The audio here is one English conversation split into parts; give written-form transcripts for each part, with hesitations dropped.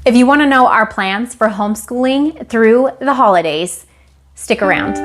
If you want to know our plans for homeschooling through the holidays, stick around.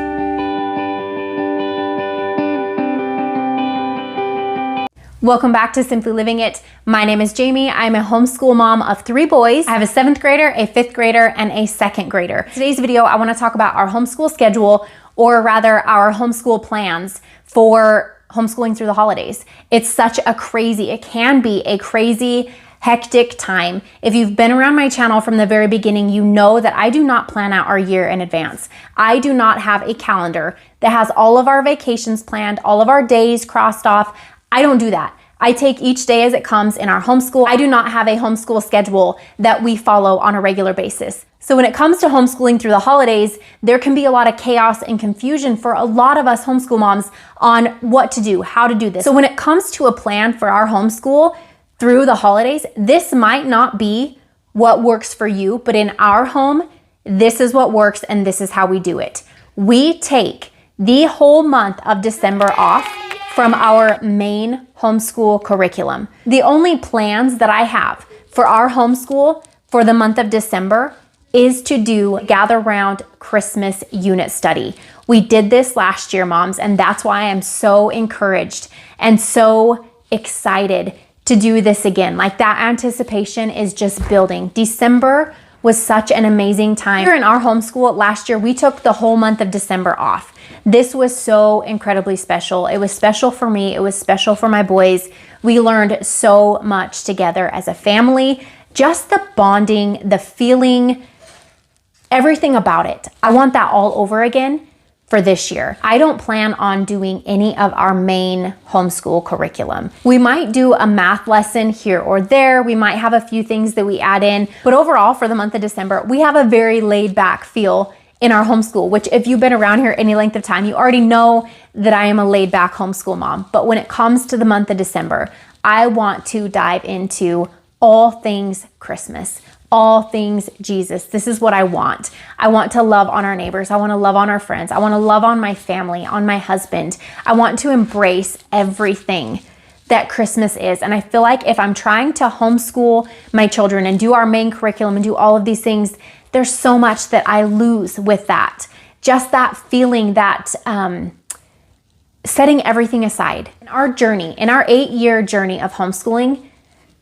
Welcome back to Simply Living It. My name is Jamie. I'm a homeschool mom of 3 boys. I have a 7th grader, a 5th grader, and a 2nd grader. Today's video, I want to talk about our homeschool schedule, or rather our homeschool plans for homeschooling through the holidays. It can be a crazy, hectic time. If you've been around my channel from the very beginning, you know that I do not plan out our year in advance. I do not have a calendar that has all of our vacations planned, all of our days crossed off. I don't do that. I take each day as it comes in our homeschool. I do not have a homeschool schedule that we follow on a regular basis. So when it comes to homeschooling through the holidays, there can be a lot of chaos and confusion for a lot of us homeschool moms on what to do, how to do this. So when it comes to a plan for our homeschool through the holidays, this might not be what works for you, but in our home, this is what works and this is how we do it. We take the whole month of December off from our main homeschool curriculum. The only plans that I have for our homeschool for the month of December is to gather round Christmas unit study. We did this last year, moms, and that's why I'm so encouraged and so excited to do this again. Like, that anticipation is just building. December was such an amazing time. Here in our homeschool last year, we took the whole month of December off. This was so incredibly special. It was special for me. It was special for my boys. We learned so much together as a family. Just the bonding, the feeling, everything about it. I want that all over again for this year. I don't plan on doing any of our main homeschool curriculum. We might do a math lesson here or there. We might have a few things that we add in, but overall for the month of December, we have a very laid back feel in our homeschool, which if you've been around here any length of time, you already know that I am a laid back homeschool mom. But when it comes to the month of December, I want to dive into all things Christmas, all things Jesus. This is what I want. I want to love on our neighbors. I want to love on our friends. I want to love on my family, on my husband. I want to embrace everything that Christmas is. And I feel like if I'm trying to homeschool my children and do our main curriculum and do all of these things, there's so much that I lose with that. Just that feeling, that setting everything aside. In our 8-year journey of homeschooling,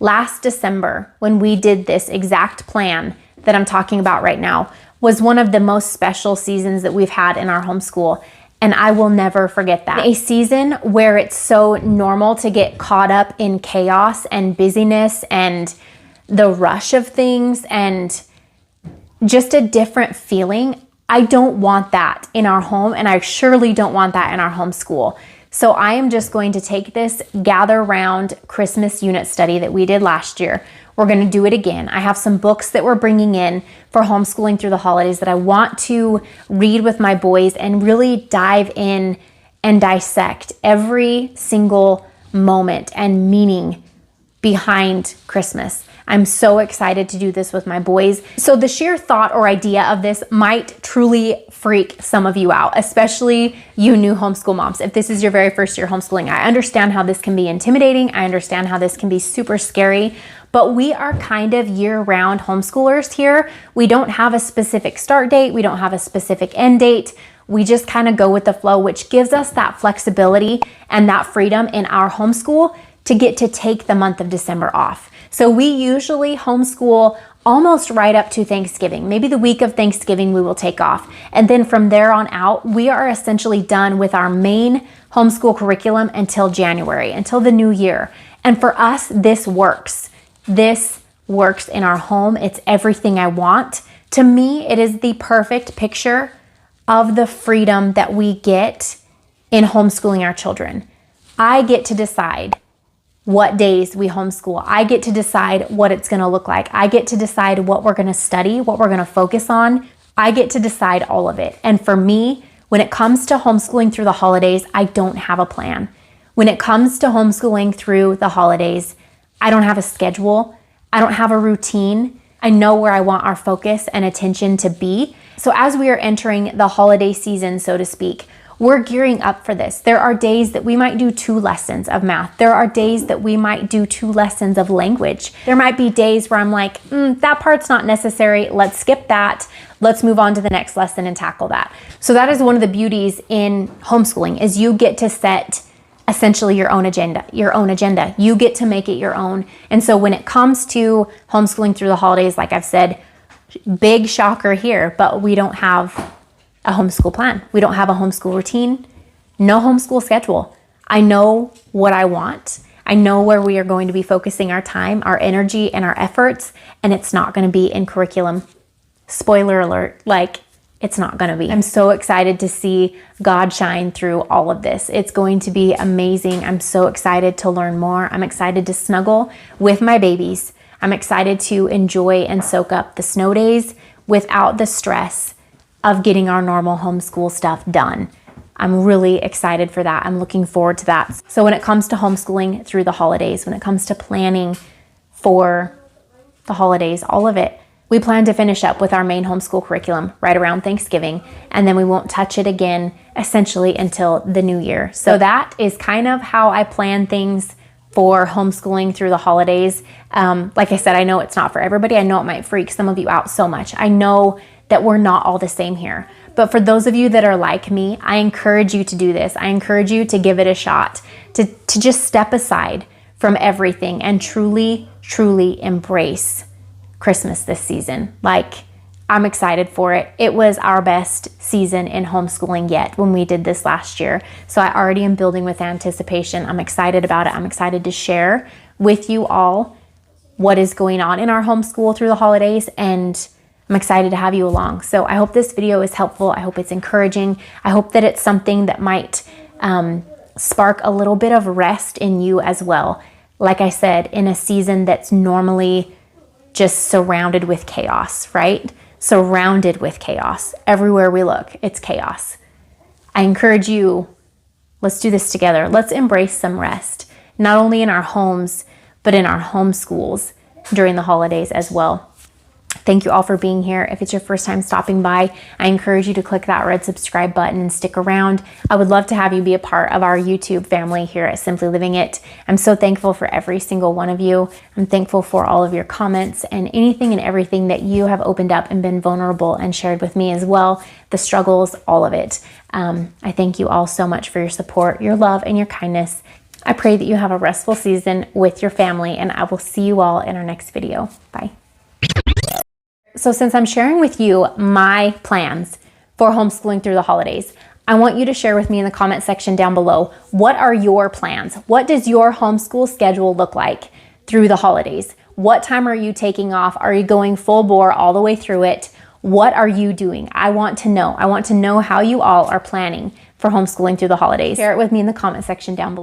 last December, when we did this exact plan that I'm talking about right now, was one of the most special seasons that we've had in our homeschool. And I will never forget that. A season where it's so normal to get caught up in chaos and busyness and the rush of things and just a different feeling. I don't want that in our home, and I surely don't want that in our homeschool. So I am just going to take this gather round Christmas unit study that we did last year. We're going to do it again. I have some books that we're bringing in for homeschooling through the holidays that I want to read with my boys and really dive in and dissect every single moment and meaning behind Christmas. I'm so excited to do this with my boys. So the sheer thought or idea of this might truly freak some of you out, especially you new homeschool moms. If this is your very first year homeschooling, I understand how this can be intimidating. I understand how this can be super scary, but we are kind of year-round homeschoolers here. We don't have a specific start date. We don't have a specific end date. We just kind of go with the flow, which gives us that flexibility and that freedom in our homeschool to get to take the month of December off. So we usually homeschool almost right up to Thanksgiving. Maybe the week of Thanksgiving we will take off. And then from there on out, we are essentially done with our main homeschool curriculum until January, until the new year. And for us, this works. This works in our home. It's everything I want. To me, it is the perfect picture of the freedom that we get in homeschooling our children. I get to decide what days we homeschool. I get to decide what it's going to look like. I get to decide what we're going to study, what we're going to focus on. I get to decide all of it. And for me, when it comes to homeschooling through the holidays, I don't have a plan. When it comes to homeschooling through the holidays, I don't have a schedule. I don't have a routine. I know where I want our focus and attention to be. So as we are entering the holiday season, so to speak, we're gearing up for this. There are days that we might do 2 lessons of math. There are days that we might do 2 lessons of language. There might be days where I'm like, that part's not necessary. Let's skip that. Let's move on to the next lesson and tackle that. So that is one of the beauties in homeschooling, is you get to set essentially your own agenda. You get to make it your own. And so when it comes to homeschooling through the holidays, like I've said, big shocker here, but we don't have a homeschool plan. We don't have a homeschool routine, no homeschool schedule. I know what I want. I know where we are going to be focusing our time, our energy, and our efforts, and it's not going to be in curriculum. Spoiler alert, like, it's not going to be. I'm so excited to see God shine through all of this. It's going to be amazing. I'm so excited to learn more. I'm excited to snuggle with my babies. I'm excited to enjoy and soak up the snow days without the stress of getting our normal homeschool stuff done. I'm really excited for that. I'm looking forward to that. So when it comes to homeschooling through the holidays, when it comes to planning for the holidays, all of it, we plan to finish up with our main homeschool curriculum right around Thanksgiving, and then we won't touch it again essentially until the new year. So that is kind of how I plan things for homeschooling through the holidays. Like I said, I know it's not for everybody. I know it might freak some of you out so much. I know that we're not all the same here. But for those of you that are like me, I encourage you to do this. I encourage you to give it a shot, to just step aside from everything and truly, truly embrace Christmas this season. Like, I'm excited for it. It was our best season in homeschooling yet when we did this last year. So I already am building with anticipation. I'm excited about it. I'm excited to share with you all what is going on in our homeschool through the holidays, and I'm excited to have you along. So I hope this video is helpful. I hope it's encouraging. I hope that it's something that might spark a little bit of rest in you as well. Like I said, in a season that's normally just surrounded with chaos, right? Surrounded with chaos. Everywhere we look, it's chaos. I encourage you, let's do this together. Let's embrace some rest, not only in our homes, but in our homeschools during the holidays as well. Thank you all for being here. If it's your first time stopping by, I encourage you to click that red subscribe button and stick around. I would love to have you be a part of our YouTube family here at Simply Living It. I'm so thankful for every single one of you. I'm thankful for all of your comments and anything and everything that you have opened up and been vulnerable and shared with me as well. The struggles, all of it. I thank you all so much for your support, your love, and your kindness. I pray that you have a restful season with your family, and I will see you all in our next video. Bye. So since I'm sharing with you my plans for homeschooling through the holidays, I want you to share with me in the comment section down below, what are your plans? What does your homeschool schedule look like through the holidays? What time are you taking off? Are you going full bore all the way through it? What are you doing? I want to know. I want to know how you all are planning for homeschooling through the holidays. Share it with me in the comment section down below.